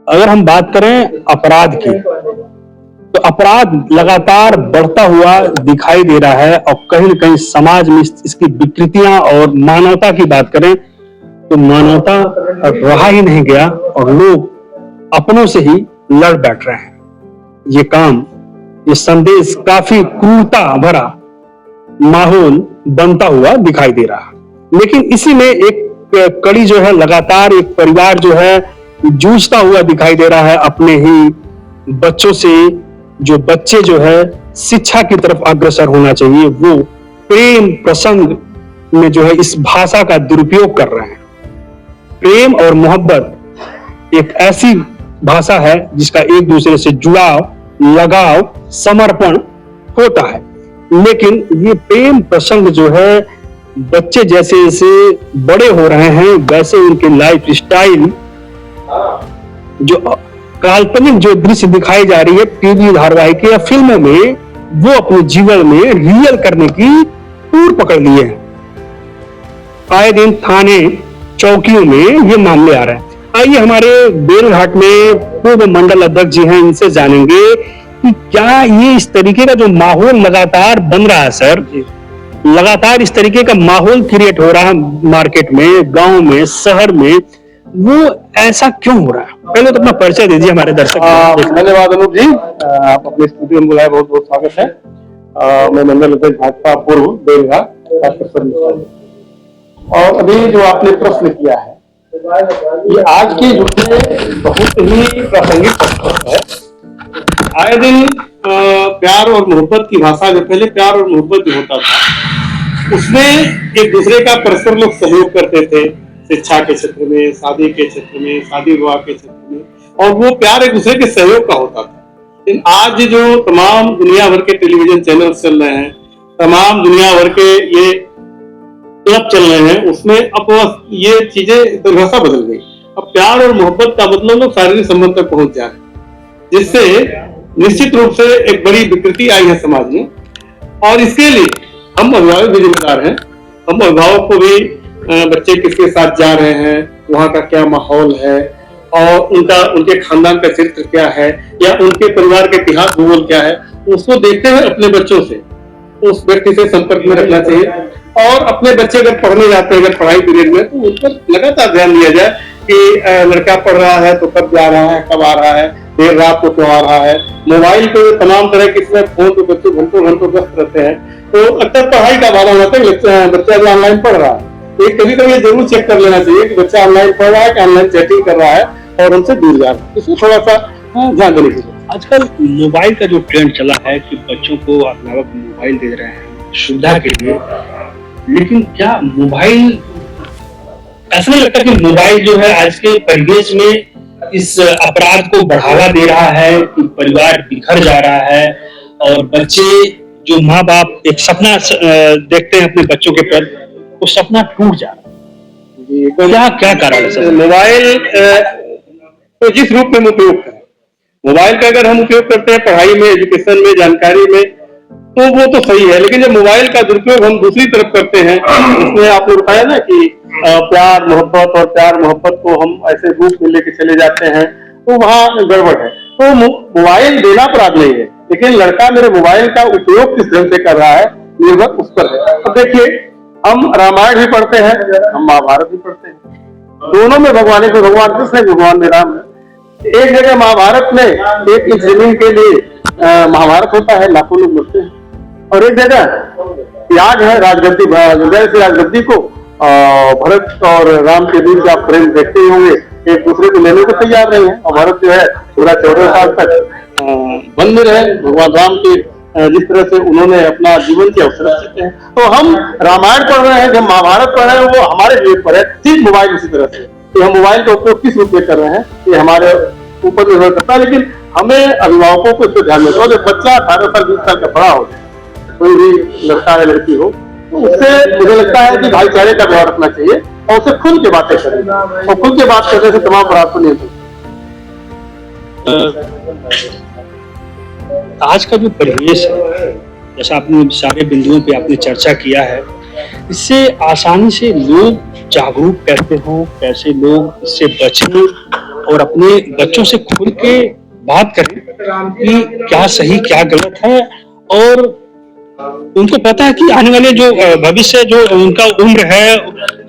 अगर हम बात करें अपराध की, तो अपराध लगातार बढ़ता हुआ दिखाई दे रहा है और कहीं न कहीं समाज में इसकी विकृतियां और मानवता की बात करें तो मानवता रहा ही नहीं गया और लोग अपनों से ही लड़ बैठ रहे हैं। ये काम, ये संदेश काफी क्रूरता भरा माहौल बनता हुआ दिखाई दे रहा है। लेकिन इसी में एक कड़ी जो है, लगातार एक परिवार जो है जूझता हुआ दिखाई दे रहा है अपने ही बच्चों से। जो बच्चे जो है शिक्षा की तरफ अग्रसर होना चाहिए, वो प्रेम प्रसंग में जो है इस भाषा का दुरुपयोग कर रहे हैं। प्रेम और मोहब्बत एक ऐसी भाषा है जिसका एक दूसरे से जुड़ाव, लगाव, समर्पण होता है। लेकिन ये प्रेम प्रसंग जो है, बच्चे जैसे जैसे बड़े हो रहे हैं वैसे उनके लाइफ स्टाइल, जो काल्पनिक जो दृश्य दिखाई जा रही है टीवी धारावाहिक या फिल्मों में, वो अपने जीवन में रियल करने की पूर पकड़ लिए हैं। आए दिन थाने चौकियों में ये मामले आ रहे हैं। आइए हमारे बेलघाट में पूर्व मंडल अध्यक्ष जी हैं, इनसे जानेंगे कि क्या ये इस तरीके का जो माहौल लगातार बन रहा है सर, लगातार इस तरीके का माहौल क्रिएट हो रहा है मार्केट में, गांव में, शहर में, वो ऐसा क्यों हो रहा है? पहले तो अपना परिचय दीजिए हमारे दर्शक। धन्यवाद अनूप जी, आप अपने स्टूडियो में बुलाए, बहुत बहुत स्वागत है। मैं मंडल अध्यक्ष भाजपा पूर्व बेलघाट। और अभी जो आपने प्रश्न किया है, ये आज के युग में बहुत ही प्रासंगिक प्रश्न है। आए दिन प्यार और मोहब्बत की भाषा, जो पहले प्यार और मोहब्बत जो होता था, उसमें एक दूसरे का परस्पर लोग सहयोग करते थे, शिक्षा के क्षेत्र में, शादी के क्षेत्र में, शादी विवाह के क्षेत्र में, और वो प्यार एक दूसरे के सहयोग का होता था। लेकिन आज जो तमाम दुनिया भर के टेलीविजन चैनल चल रहे हैं, तमाम दुनिया भर के ये क्लब चल रहे हैं, उसमें अब ये चीजें परिभाषा बदल गई। अब प्यार और मोहब्बत का मतलब लोग शारीरिक संबंध तक पहुंच जा रहे हैं, जिससे निश्चित रूप से एक बड़ी विकृति आई है समाज में। और इसके लिए हम अभिभावक भी जिम्मेदार हैं। हम अभिभावक को भी बच्चे किसके साथ जा रहे हैं, वहाँ का क्या माहौल है, और उनके खानदान का चरित्र क्या है, या उनके परिवार के इतिहास भूगोल क्या है, उसको देखते हुए अपने बच्चों से उस व्यक्ति से संपर्क में रखना चाहिए। और अपने बच्चे अगर पढ़ने जाते हैं, अगर पढ़ाई पीरियड में, तो उस पर लगातार ध्यान दिया जाए कि लड़का पढ़ रहा है तो कब जा रहा है, कब आ रहा है, देर रात को क्यों आ रहा है। मोबाइल पे तमाम तरह के फोन पे बच्चे घंटों घंटों व्यस्त रहते हैं, तो अक्सर पढ़ाई का बाधा होता है। बच्चा जो ऑनलाइन पढ़ रहा है, तो कभी कभी जरूर चेक कर लेना चाहिए कि बच्चा ऑनलाइन पढ़ रहा है कि ऑनलाइन चैटिंग कर रहा है और उनसे दूर जा रहा है। इसमें थोड़ा सा ध्यान देने की जरूरत। आजकल मोबाइल का जो ट्रेंड चला है कि बच्चों को अभिभावक मोबाइल दे रहे हैं सुविधा के लिए, लेकिन क्या मोबाइल, ऐसा नहीं लगता कि मोबाइल जो है आज के परिवेश में इस अपराध को बढ़ावा दे रहा है कि परिवार बिखर जा रहा है और बच्चे जो माँ बाप एक सपना देखते हैं अपने बच्चों के प्रति, वो सपना टूट जा रहा है? क्या कारण है सर? मोबाइल तो जिस रूप में हम उपयोग करें, मोबाइल का अगर हम उपयोग करते हैं पढ़ाई में, एजुकेशन में, जानकारी में, तो वो तो सही है। लेकिन जब मोबाइल का दुरुपयोग हम दूसरी तरफ करते हैं, उसमें आपने बताया ना कि प्यार मोहब्बत, और प्यार मोहब्बत को हम ऐसे रूप में लेके चले जाते हैं, तो वहाँ गड़बड़ है। तो मोबाइल देना अपराध नहीं है, लेकिन लड़का मेरे मोबाइल का उपयोग किस ढंग से कर रहा है, निर्भर उस पर है। अब देखिए, हम रामायण भी पढ़ते हैं, हम महाभारत भी पढ़ते हैं, दोनों में भगवान कृष्ण, भगवान में राम है। एक जगह महाभारत में 1 इंच जमीन के लिए महाभारत होता है, लाखों लोग मरते हैं, और एक जगह त्याग है, राजगद्दी, राजगद्दी को भरत और राम के बीच आप प्रेम देखते ही होंगे, एक दूसरे को लेने को तैयार नहीं है। और भरत जो है पूरा 14 साल तक वन में रहे, भगवान राम के जिस तरह से उन्होंने अपना जीवन की अवसर हैं। तो हम रामायण पढ़ रहे हैं, जब महाभारत पढ़ रहे हैं, वो हमारे जीवन पर है। ठीक मोबाइल उसी तरह से कि हम मोबाइल का उपयोग किस रूप में कर रहे हैं, ये हमारे ऊपर निर्भर करता है। लेकिन हमें अभिभावकों को इस पर ध्यान देना होगा। बच्चा 18 साल 20 साल का बड़ा हो जाए, कोई भी लड़का या लड़की हो, तो उससे मुझे लगता है कि भाईचारे का व्यवहार रखना चाहिए और उससे खुल के बातें करें, और खुल के बात करने से तमाम अपराध को नियंत्रित। आज का जो परिवेश है, जैसा आपने सारे बिंदुओं पे आपने चर्चा किया है, इससे आसानी से लोग जागरूक कैसे हो, कैसे लोग इससे बचें, और अपने बच्चों से खुल के बात करें कि क्या सही क्या गलत है, और उनको पता है कि आने वाले जो भविष्य, जो उनका उम्र है,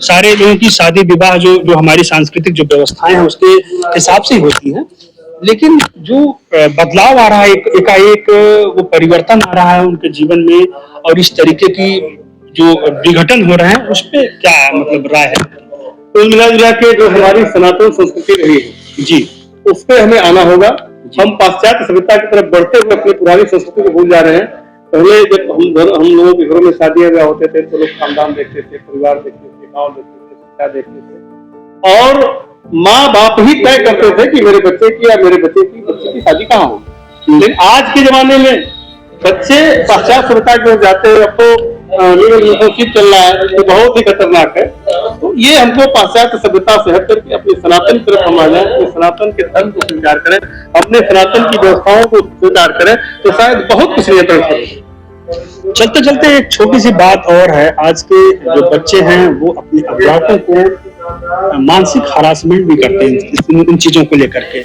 सारे लोगों की शादी विवाह जो जो हमारी सांस्कृतिक जो व्यवस्थाएं हैं उसके हिसाब से ही होती हैं। लेकिन जो बदलाव आ रहा है, एकाएक वो परिवर्तन आ रहा है उनके जीवन में, और इस तरीके की जो विघटन हो रहे हैं उस पे क्या मतलब राय है? कुल मिला जुला के जो हमारी सनातन संस्कृति रही है जी, उस पे हमें आना होगा। हम पाश्चात्य सभ्यता की तरफ बढ़ते हुए अपनी पुरानी संस्कृति को भूल जा रहे हैं। पहले जब हम लोगों के घरों में शादियां ब्याह होते थे तो लोग खानदान देखते थे, परिवार देखते थे, गाँव देखते थे, शिक्षा देखते थे, और माँ बाप ही तय करते थे कि मेरे बच्चे की या मेरे बच्चे की शादी कहाँ होगी। लेकिन आज के जमाने में बच्चे पाश्चात्य सभ्यता की ओर जाते हैं। अब तो रिलेशनशिप चल रहा है तो बहुत ही खतरनाक है। तो ये हमको पाश्चात्य सभ्यता से हट करके अपने सनातन की तरफ हम आ जाए, अपने सनातन के धर्म को स्वीकार करें, अपने सनातन की व्यवस्थाओं को स्वीकार करें, तो शायद बहुत कुछ नियंत्रण करें। चलते चलते एक छोटी सी बात और है, आज के जो बच्चे हैं वो अपने अभिभावकों को मानसिक हरासमेंट भी करते हैं इन चीजों को लेकर के।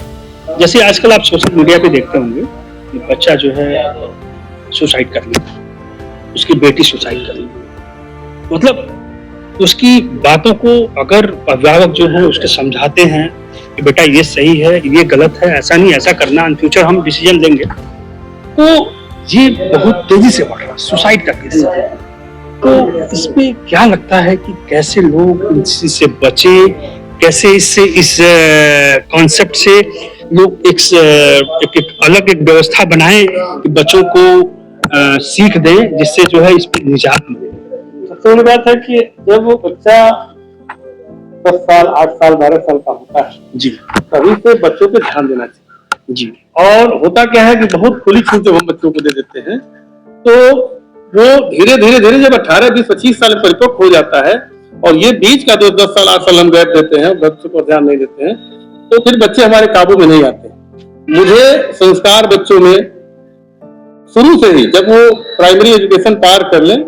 जैसे आजकल आप सोशल मीडिया पे देखते होंगे कि बच्चा जो है सुसाइड कर लिया, उसकी बेटी सुसाइड कर ली, मतलब उसकी बातों को अगर अभिभावक जो है उसके समझाते हैं कि बेटा ये सही है, ये गलत है, ऐसा नहीं ऐसा करना, इन फ्यूचर हम डिसीजन लेंगे, तो ये बहुत तेजी से बढ़ रहा है सुसाइड का केस। तो इसमें क्या लगता है कि कैसे लोग इससे बचे, कैसे इससे इस कॉन्सेप्ट से लोग एक अलग एक व्यवस्था बनाएं कि बच्चों को सीख दें जिससे जो है इस पर निजात मिले। सबसे बड़ी बात है कि जब वो बच्चा 10 साल 8 साल 12 साल का होता है जी, तभी से बच्चों पे ध्यान देना चाहिए जी। और होता क्या है कि बहुत खुली छूट जब हम बच्चों को दे देते हैं तो वो धीरे धीरे जब 18 20 25 साल परिपक्व हो जाता है, और ये बीच का 10 साल 8 साल हम गैप देते हैं, बच्चों पर ध्यान नहीं देते हैं, तो फिर बच्चे हमारे काबू में नहीं आते। मुझे संस्कार बच्चों में शुरू से ही, जब वो प्राइमरी एजुकेशन पार कर लें,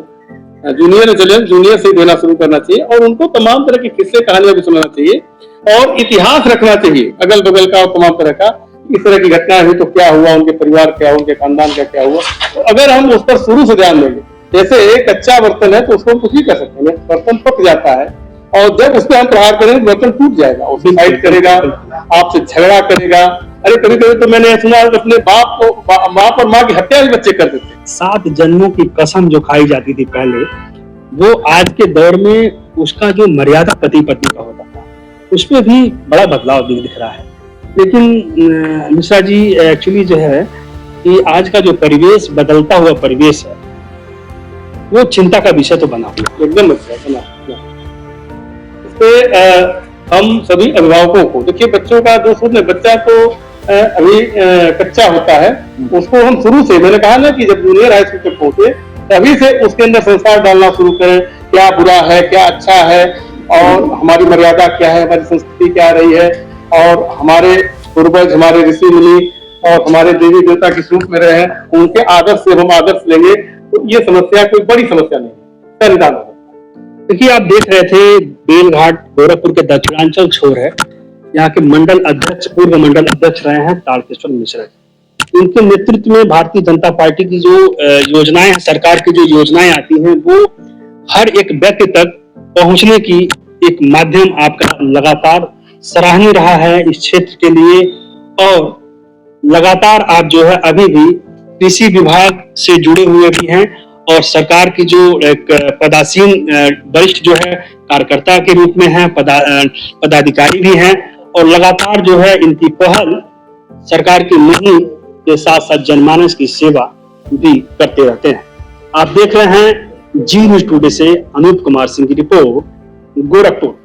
जूनियर से देना शुरू करना चाहिए, और उनको तमाम तरह की किस्से कहानियां भी सुनाना चाहिए, और इतिहास रखना चाहिए अगल बगल का, और तमाम तरह का, इस तरह की घटनाएं हुई तो क्या हुआ, उनके परिवार क्या हुआ, उनके खानदान का क्या हुआ। तो अगर हम उस पर शुरू से ध्यान देंगे, जैसे एक कच्चा बर्तन है तो उसको हम कुछ भी कर सकते हैं, बर्तन पक जाता है, और जब उस पर हम प्रहार करेंगे बर्तन टूट जाएगा, उससे फाइट करेगा, आपसे झगड़ा करेगा। अरे कभी कभी तो मैंने सुना अपने बाप और माँ की हत्या भी बच्चे कर देते। 7 जन्मों की कसम जो खाई जाती थी पहले, वो आज के दौर में उसका जो मर्यादा पति पत्नी का होता था उसमें भी बड़ा बदलाव दिख रहा है। लेकिन मिश्रा जी, एक्चुअली जो है कि आज का जो परिवेश, बदलता हुआ परिवेश है, वो चिंता का विषय तो बना हुआ, एकदम अच्छा बना। इस पे हम सभी अभिभावकों को, देखिए बच्चों का जो सोच, बच्चा तो अभी कच्चा होता है, उसको हम शुरू से, मैंने कहा ना कि जब जूनियर हाई स्कूल तक पहुंचे तभी से उसके अंदर संस्कार डालना शुरू करें, क्या बुरा है, क्या अच्छा है, और हमारी मर्यादा क्या है, हमारी संस्कृति क्या रही है, और हमारे पूर्वज, हमारे ऋषि मुनि और हमारे देवी देवता किस रूप में रहे हैं, उनके आदर्श से हम आदर्श लेंगे तो ये समस्या कोई बड़ी समस्या नहीं है, निदान होगा। देखिए, आप देख रहे थे बेलघाट गोरखपुर के दक्षिणांचल छोर है, यहाँ के मंडल अध्यक्ष, पूर्व मंडल अध्यक्ष रहे हैं तारकेश्वर मिश्रा। उनके नेतृत्व में भारतीय जनता पार्टी की जो योजनाएं हैं, सरकार की जो योजनाएं आती हैं, वो हर एक व्यक्ति तक पहुंचने की एक माध्यम आपका लगातार सराहनीय रहा है इस क्षेत्र के लिए। और लगातार आप जो है अभी भी कृषि विभाग से जुड़े हुए भी हैं, और सरकार की जो एक पदासीन वरिष्ठ जो है कार्यकर्ता के रूप में हैं, पदाधिकारी भी हैं, और लगातार जो है इनकी पहल सरकार की मुहिम के साथ साथ जनमानस की सेवा भी करते रहते हैं। आप देख रहे हैं जी न्यूज़ टुडे से अनूप कुमार सिंह की रिपोर्ट, गोरखपुर।